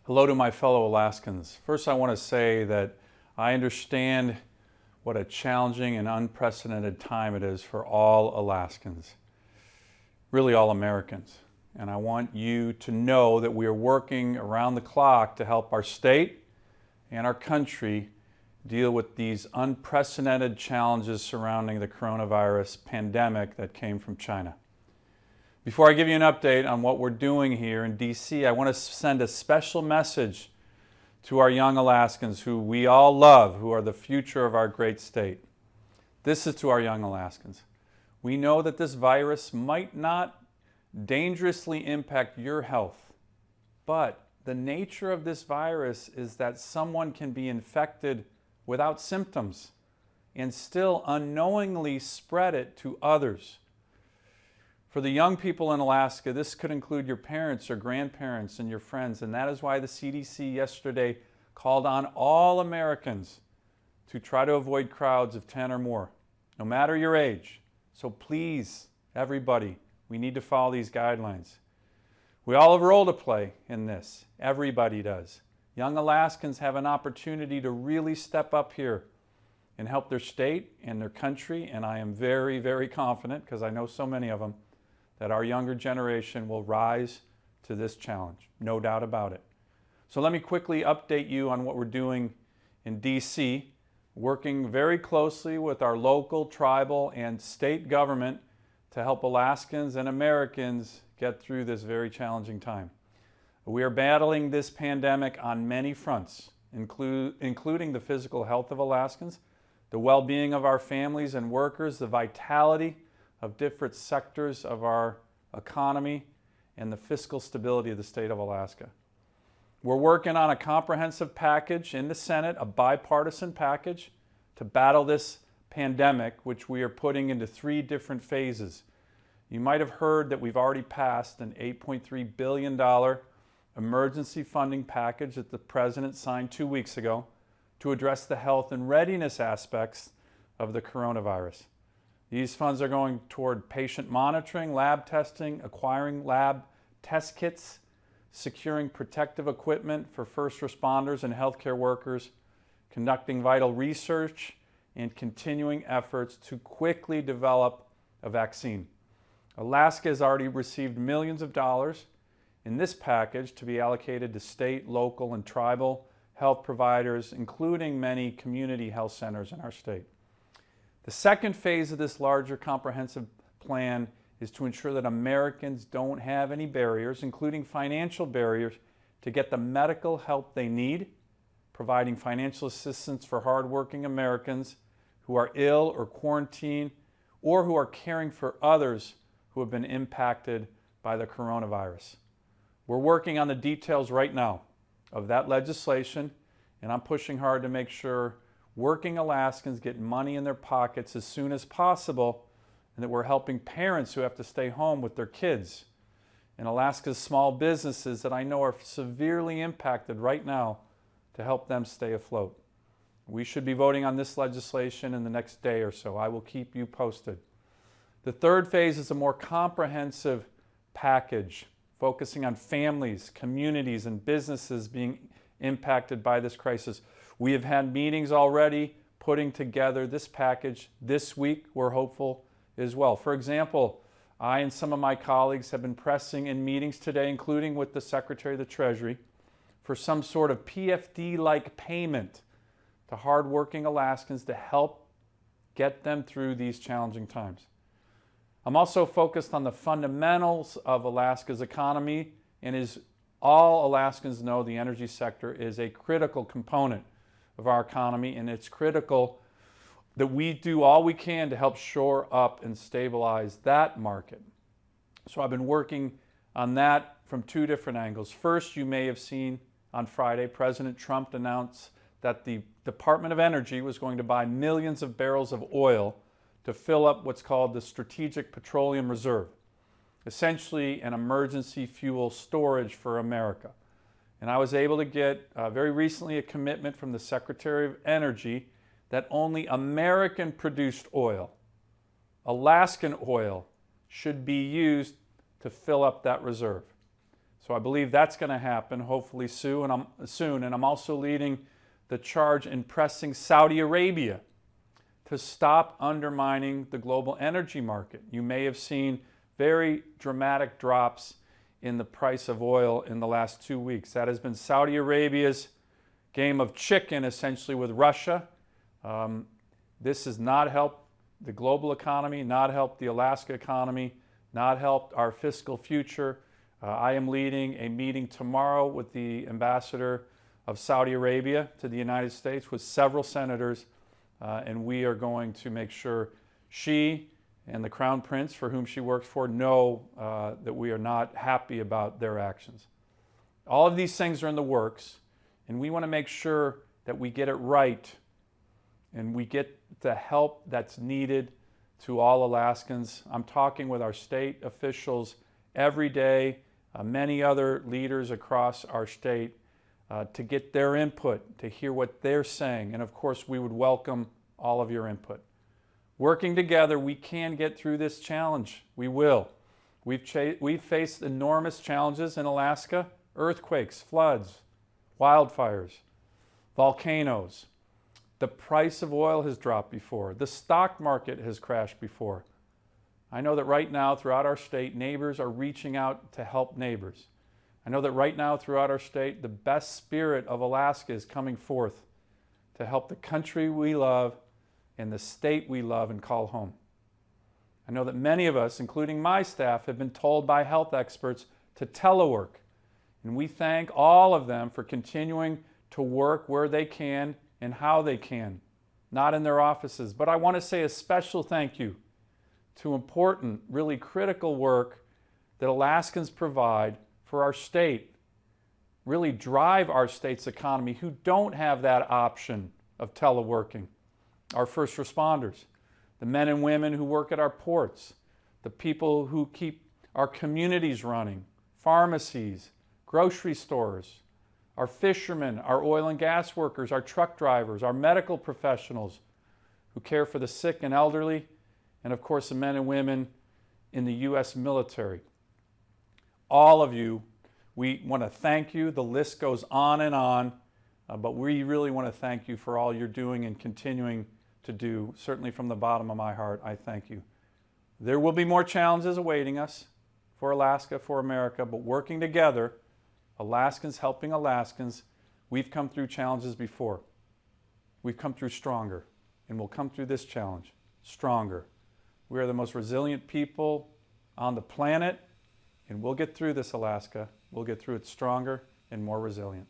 Hello to my fellow Alaskans. First, I want to say that I understand what a challenging and unprecedented time it is for all Alaskans, really all Americans. And I want you to know that we are working around the clock to help our state and our country deal with these unprecedented challenges surrounding the coronavirus pandemic that came from China. Before I give you an update on what we're doing here in DC, I want to send a special message to our young Alaskans who we all love, who are the future of our great state. This is to our young Alaskans. We know that this virus might not dangerously impact your health, but the nature of this virus is that someone can be infected without symptoms and still unknowingly spread it to others. For the young people in Alaska, this could include your parents or grandparents and your friends, and that is why the CDC yesterday called on all Americans to try to avoid crowds of 10 or more, no matter your age. So please, everybody, we need to follow these guidelines. We all have a role to play in this. Everybody does. Young Alaskans have an opportunity to really step up here and help their state and their country, and I am very, very confident, because I know so many of them, that our younger generation will rise to this challenge, no doubt about it. So let me quickly update you on what we're doing in DC, working very closely with our local, tribal, and state government to help Alaskans and Americans get through this very challenging time. We are battling this pandemic on many fronts, including the physical health of Alaskans, the well-being of our families and workers, the vitality of different sectors of our economy, and the fiscal stability of the state of Alaska. We're working on a comprehensive package in the Senate, a bipartisan package, to battle this pandemic, which we are putting into 3 different phases. You might have heard that we've already passed an $8.3 billion emergency funding package that the President signed 2 weeks ago to address the health and readiness aspects of the coronavirus. These funds are going toward patient monitoring, lab testing, acquiring lab test kits, securing protective equipment for first responders and healthcare workers, conducting vital research, and continuing efforts to quickly develop a vaccine. Alaska has already received millions of dollars in this package to be allocated to state, local, and tribal health providers, including many community health centers in our state. The second phase of this larger comprehensive plan is to ensure that Americans don't have any barriers, including financial barriers, to get the medical help they need, providing financial assistance for hardworking Americans who are ill or quarantined, or who are caring for others who have been impacted by the coronavirus. We're working on the details right now of that legislation, and I'm pushing hard to make sure working Alaskans get money in their pockets as soon as possible, and that we're helping parents who have to stay home with their kids, and Alaska's small businesses that I know are severely impacted right now to help them stay afloat. We should be voting on this legislation in the next day or so. I will keep you posted. The third phase is a more comprehensive package focusing on families, communities, and businesses being impacted by this crisis. We have had meetings already putting together this package this week. We're hopeful as well. For example, I and some of my colleagues have been pressing in meetings today, including with the Secretary of the Treasury, for some sort of PFD-like payment to hardworking Alaskans to help get them through these challenging times. I'm also focused on the fundamentals of Alaska's economy, and as all Alaskans know, the energy sector is a critical component of our economy, and it's critical that we do all we can to help shore up and stabilize that market. So I've been working on that from 2 different angles. First, you may have seen on Friday, President Trump announced that the Department of Energy was going to buy millions of barrels of oil to fill up what's called the Strategic Petroleum Reserve, essentially an emergency fuel storage for America. And I was able to get very recently a commitment from the Secretary of Energy that only American-produced oil, Alaskan oil, should be used to fill up that reserve. So I believe that's going to happen hopefully soon. And I'm also leading the charge in pressing Saudi Arabia to stop undermining the global energy market. You may have seen very dramatic drops in the price of oil in the last 2 weeks. That has been Saudi Arabia's game of chicken, essentially, with Russia. This has not helped the global economy, not helped the Alaska economy, not helped our fiscal future. I am leading a meeting tomorrow with the ambassador of Saudi Arabia to the United States with several senators, and we are going to make sure she and the Crown Prince, for whom she works for, know that we are not happy about their actions. All of these things are in the works, and we want to make sure that we get it right and we get the help that's needed to all Alaskans. I'm talking with our state officials every day, many other leaders across our state, to get their input, to hear what they're saying. And of course, we would welcome all of your input. Working together, we can get through this challenge. We will. We've faced enormous challenges in Alaska: earthquakes, floods, wildfires, volcanoes. The price of oil has dropped before. The stock market has crashed before. I know that right now throughout our state, neighbors are reaching out to help neighbors. I know that right now throughout our state, the best spirit of Alaska is coming forth to help the country we love and the state we love and call home. I know that many of us, including my staff, have been told by health experts to telework. And we thank all of them for continuing to work where they can and how they can, not in their offices. But I want to say a special thank you to important, really critical work that Alaskans provide for our state, really drive our state's economy, who don't have that option of teleworking. Our first responders, the men and women who work at our ports, the people who keep our communities running, pharmacies, grocery stores, our fishermen, our oil and gas workers, our truck drivers, our medical professionals who care for the sick and elderly, and of course the men and women in the U.S. military. All of you, we want to thank you. The list goes on, but we really want to thank you for all you're doing and continuing to do. Certainly from the bottom of my heart, I thank you. There will be more challenges awaiting us for Alaska, for America, but working together, Alaskans helping Alaskans, we've come through challenges before. We've come through stronger, and we'll come through this challenge stronger. We are the most resilient people on the planet, and we'll get through this, Alaska. We'll get through it stronger and more resilient.